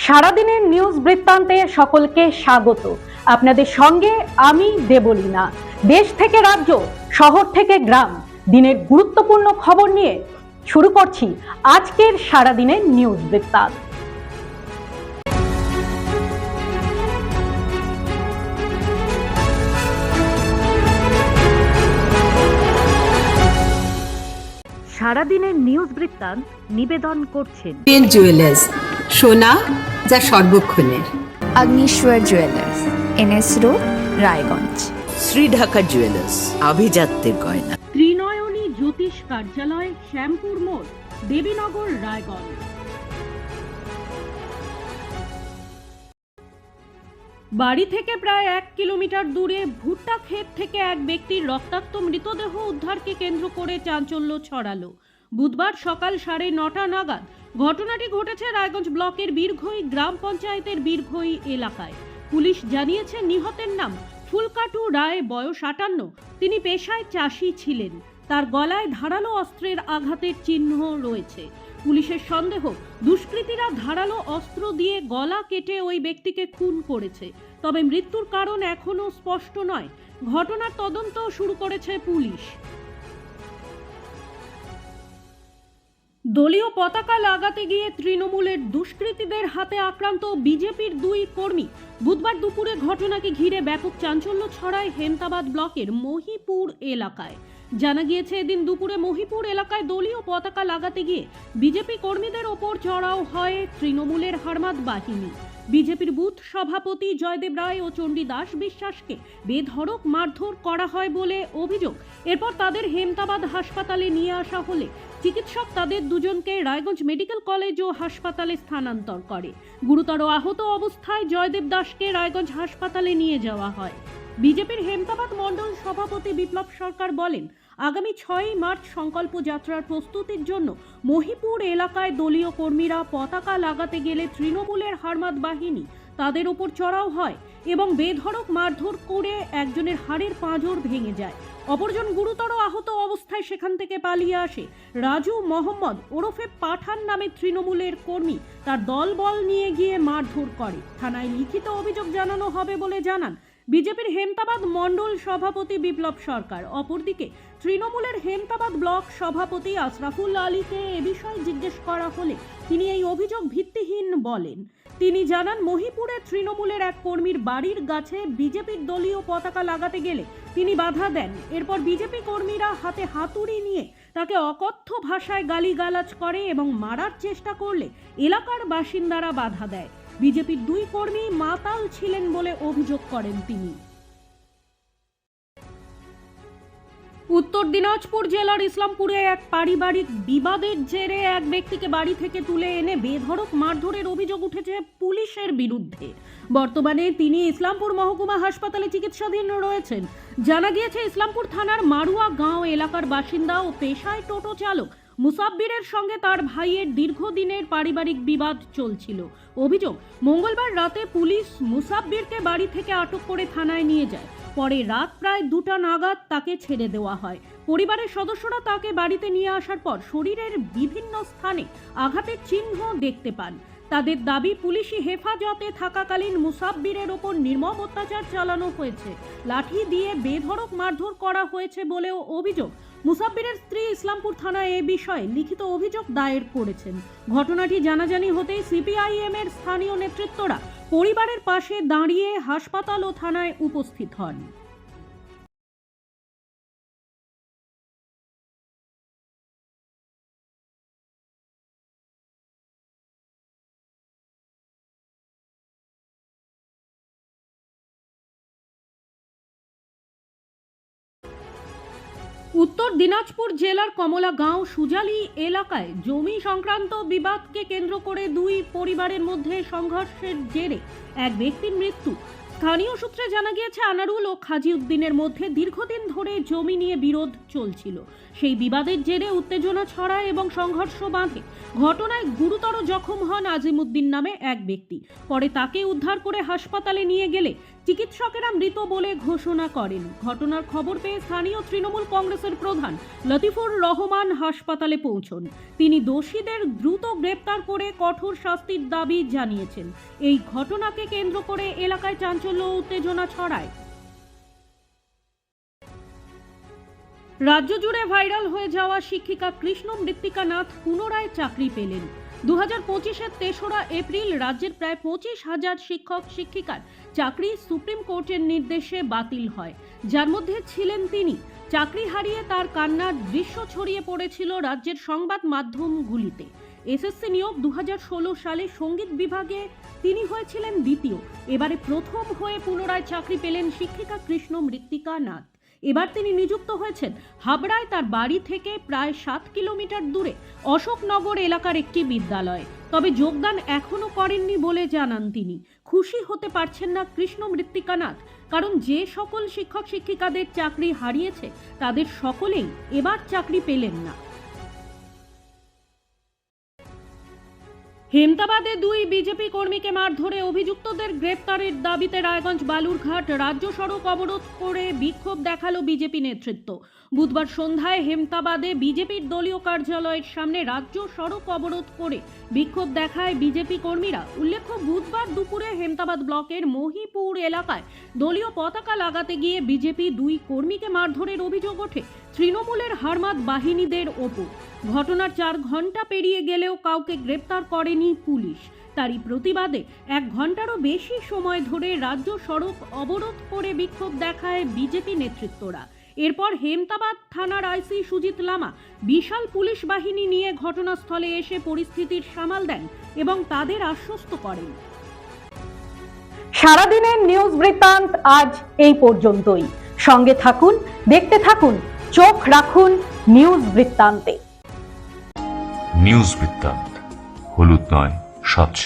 সারাদিনের নিউজ বৃত্তান্তে সকলকে স্বাগত। আপনাদের সঙ্গে আমি দেবলীনা। দেশ থেকে রাজ্য, শহর থেকে গ্রাম, দিনের গুরুত্বপূর্ণ খবর নিয়ে শুরু করছি আজকের সারাদিনের নিউজ বৃত্তান্ত। সারাদিনের নিউজ বৃত্তান্ত নিবেদন করছেন জুয়েলার্স, সোনা যা সর্বক্ষণের। Agnishwar jewellers, NS road, Raiganj. Shri Dhaka jewellers, আভিজাত্যের গয়না। ত্রিনয়নী জ্যোতিষ কার্যালয়, শ্যামপুর মোড়, দেবীনগর, রায়গঞ্জ। বাড়ি থেকে প্রায় 1 কিলোমিটার দূরে ভুট্টা ক্ষেত থেকে এক ব্যক্তির রক্তাক্ত মৃতদেহ উদ্ধারকে কেন্দ্র করে চাঞ্চল্য ছড়ালো। বুধবার সকাল 9:30 নাগাদ ঘটনাটি ঘটেছে রায়গঞ্জ ব্লকের বীরঘই গ্রাম পঞ্চায়েতের বীরঘই এলাকায়। পুলিশ জানিয়েছে নিহতের নাম ফুলকাটু রায়, বয়স 58। তিনি পেশায় চাষি ছিলেন। তার গলায় ধারালো অস্ত্রের আঘাতের চিহ্ন রয়েছে। পুলিশের সন্দেহ, দুষ্কৃতীরা ধারালো অস্ত্র দিয়ে গলা কেটে ওই ব্যক্তিকে খুন করেছে। তবে মৃত্যুর কারণ এখনো স্পষ্ট নয়। ঘটনার তদন্ত শুরু করেছে পুলিশ। দলীয় পতাকা লাগাতে গিয়ে তৃণমূলের দুষ্কৃতীদের হাতে আক্রান্ত বিজেপির 2 কর্মী। বুধবার দুপুরে ঘটনাকে ঘিরে ব্যাপক চাঞ্চল্য ছড়ায় হেমতাবাদ ব্লকের মহিপুর এলাকায়। জানা গিয়েছে, এদিন দুপুরে মহিপুর এলাকায় দলীয় পতাকা লাগাতে গিয়ে বিজেপি কর্মীদের ওপর চড়াও হয় তৃণমূলের হারমাদ বাহিনী। বিজেপির বুথ সভাপতি জয়দেব রায় ও চণ্ডী দাস বিশ্বাসকে বেধড়ক মারধর করা হয় বলে অভিযোগ। এরপর তাদের হেমতাবাদ হাসপাতালে নিয়ে আসা হলে চিকিৎসক তাদের দুজনকে রায়গঞ্জ মেডিকেল কলেজ ও হাসপাতালে স্থানান্তর করে। গুরুতর আহত অবস্থায় জয়দেব দাসকে রায়গঞ্জ হাসপাতালে নিয়ে যাওয়া হয়। বিজেপির হেমতাবাদ মণ্ডল সভাপতি বিপ্লব সরকার বলেন, আগামী 6 মার্চ সংকল্প যাত্রার প্রস্তুতির জন্য মহিপুর এলাকায় দলীয় কর্মীরা পতাকা লাগাতে গেলে তৃণমূলের হারমাদ বাহিনী তাদের ওপর চড়াও হয় এবং বেধড়ক মারধর করে একজনের হাড়ের পাঁজর ভেঙে যায়। অপরজন গুরুতর আহত অবস্থায় সেখান থেকে পালিয়ে আসে। রাজু মোহাম্মদ ওরফে পাঠান নামে তৃণমূলের কর্মী তার দলবল নিয়ে গিয়ে মারধর করে। থানায় লিখিত অভিযোগ জানানো হবে বলে জানান বিজেপির হেমতাবাদ মণ্ডল সভাপতি বিপ্লব সরকার। অপরদিকে তৃণমূলের হেমতাবাদ ব্লক সভাপতি আশরাফুল আলীকে এ বিষয়ে জিজ্ঞেস করা হলে তিনি এই অভিযোগ ভিত্তিহীন বলেন। তিনি জানান, মহিপুরে তৃণমূলের এক কর্মীর বাড়ির গাছে বিজেপির দলীয় পতাকা লাগাতে গেলে তিনি বাধা দেন। এরপর বিজেপি কর্মীরা হাতে হাতুড়ি নিয়ে তাকে অকথ্য ভাষায় গালিগালাজ করে এবং মারার চেষ্টা করলে এলাকার বাসিন্দারা বাধা দেয়। বিজেপির 2 কর্মী মাতাল ছিলেন বলে অভিযোগ করেন তিনি। উত্তর দিনাজপুর জেলার ইসলামপুরে এক পারিবারিক বিবাদের জেরে এক ব্যক্তিকে বাড়ি থেকে তুলে এনে বেধড়ক মারধরের অভিযোগ উঠেছে পুলিশের বিরুদ্ধে। বর্তমানে তিনি ইসলামপুর মহকুমা হাসপাতালে চিকিৎসাধীন রয়েছেন। জানা গিয়েছে, ইসলামপুর থানার মারুয়া গাঁও এলাকার বাসিন্দা ও পেশায় টোটো চালক মুসাব্বিরের সঙ্গে তার ভাইয়ের দীর্ঘদিনের পারিবারিক বিবাদ চলছিল। অভিযোগ, মঙ্গলবার রাতে পুলিশ মুসাব্বিরকে বাড়ি থেকে আটক করে থানায় নিয়ে যায়। পরে রাত প্রায় 2টা নাগাদ তাকে ছেড়ে দেওয়া হয়। পরিবারের সদস্যরা তাকে বাড়িতে নিয়ে আসার পর শরীরের বিভিন্ন স্থানে আঘাতের চিহ্ন দেখতে পান। তাদের দাবি, পুলিশি হেফাজতে থাকাকালীন মুসাব্বিরের ওপর নির্মম অত্যাচার চালানো হয়েছে। লাঠি দিয়ে বেধড়ক মারধর করা হয়েছে বলেও অভিযোগ। মুসাব্বিরের স্ত্রী ইসলামপুর থানায় এ বিষয়ে লিখিত অভিযোগ দায়ের করেছেন। ঘটনাটি জানাজানি হতেই সিপিআইএম এর স্থানীয় নেতৃত্বরা পরিবারের পাশে দাঁড়িয়ে হাসপাতাল ও থানায় উপস্থিত হন। উত্তর দিনাজপুর জেলার কমলাগাঁও সুজালি এলাকায় জমি সংক্রান্ত বিবাদকে কেন্দ্র করে 2 পরিবারের মধ্যে সংঘর্ষের জেরে এক ব্যক্তির মৃত্যু। স্থানীয় সূত্রে জানা গিয়েছে, আনারুল ও খাজি উদ্দিনের মধ্যে দীর্ঘদিন ধরে জমি নিয়ে বিরোধ চলছিল। সেই বিবাদের জেরে উত্তেজনা ছড়ায় এবং সংঘর্ষ বাঁধে। ঘটনায় গুরুতর জখম হন আজিমউদ্দিন নামে এক ব্যক্তি। পরে তাকে উদ্ধার করে হাসপাতালে নিয়ে গেলে চিকিৎসকেরা মৃত বলে ঘোষণা করেন। ঘটনার খবর পেয়ে স্থানীয় তৃণমূল কংগ্রেসের প্রধান লতিফুর রহমান হাসপাতালে পৌঁছন। তিনি দোষীদের দ্রুত গ্রেপ্তার করে কঠোর শাস্তির দাবি জানিয়েছেন। এই ঘটনাকে কেন্দ্র করে এলাকায় চাঞ্চল্য ও উত্তেজনা ছড়ায়। রাজ্য জুড়ে ভাইরাল হয়ে যাওয়া শিক্ষিকা কৃষ্ণ মৃত্তিকা নাথ পুনরায় চাকরি পেলেন। 2025-এর 3রা এপ্রিল রাজ্যের প্রায় 25,000 শিক্ষক শিক্ষিকার চাকরি সুপ্রিম কোর্টের নির্দেশে বাতিল হয়, যার মধ্যে ছিলেন তিনি। চাকরি হারিয়ে তার কান্নার দৃশ্য ছড়িয়ে পড়েছিল রাজ্যের সংবাদ মাধ্যমগুলিতে। এসএসসি নিয়োগ 2016 সালে সঙ্গীত বিভাগে তিনি হয়েছিলেন দ্বিতীয়। এবারে প্রথম হয়ে পুনরায় চাকরি পেলেন শিক্ষিকা কৃষ্ণ মৃত্তিকা নাথ। এবার তিনি নিযুক্ত হয়েছেন হাবড়ায় তার বাড়ি থেকে প্রায় 7 কিলোমিটার দূরে অশোকনগর এলাকার একটি বিদ্যালয়ে। তবে যোগদান এখনো করেননি বলে জানান তিনি। খুশি হতে পারছেন না কৃষ্ণ মৃত্তিকা নাথ, কারণ যে সকল শিক্ষক শিক্ষিকাদের চাকরি হারিয়েছে তাদের সকলেই এবার চাকরি পেলেন না। হেমতাবাদে 2 বিজেপি কর্মীকে মারধরে অভিযুক্তদের গ্রেপ্তারের দাবিতে রায়গঞ্জ বালুরঘাট রাজ্য সড়ক অবরোধ করে বিক্ষোভ দেখালো বিজেপি নেতৃত্ব। বুধবার সন্ধ্যায় হেমতাবাদে বিজেপির দলীয় কার্যালয়ের সামনে রাজ্য সড়ক অবরোধ করে বিক্ষোভ দেখায় বিজেপি কর্মীরা। উল্লেখ্য, বুধবার দুপুরে হেমতাবাদ ব্লকের মহিপুর এলাকায় দলীয় পতাকা লাগাতে গিয়ে বিজেপি 2 কর্মীকে মারধরের অভিযোগ ওঠে তৃণমূলের হারমাদ বাহিনীদের ওপর। ঘটনার 4 ঘন্টা পেরিয়ে গেলেও কাউকে গ্রেপ্তার করেনি পুলিশ। তারই প্রতিবাদে 1 ঘন্টারও বেশি সময় ধরে রাজ্য সড়ক অবরোধ করে বিক্ষোভ দেখায় বিজেপি নেতৃত্বরা। এরপর হেমতাবাদ থানার আইসি সুজিত লামা বিশাল পুলিশ বাহিনী নিয়ে ঘটনাস্থলে এসে পরিস্থিতির সামাল দেন এবং তাদের আশ্বস্ত করেন। সারাদিনের নিউজ বৃত্তান্ত আজ এই পর্যন্তই। সঙ্গে থাকুন, দেখতে থাকুন, চোখ রাখুন নিউজ বৃত্তান্তে। নিউজ বৃত্তান্ত, হলুদ নয়, স্বচ্ছ।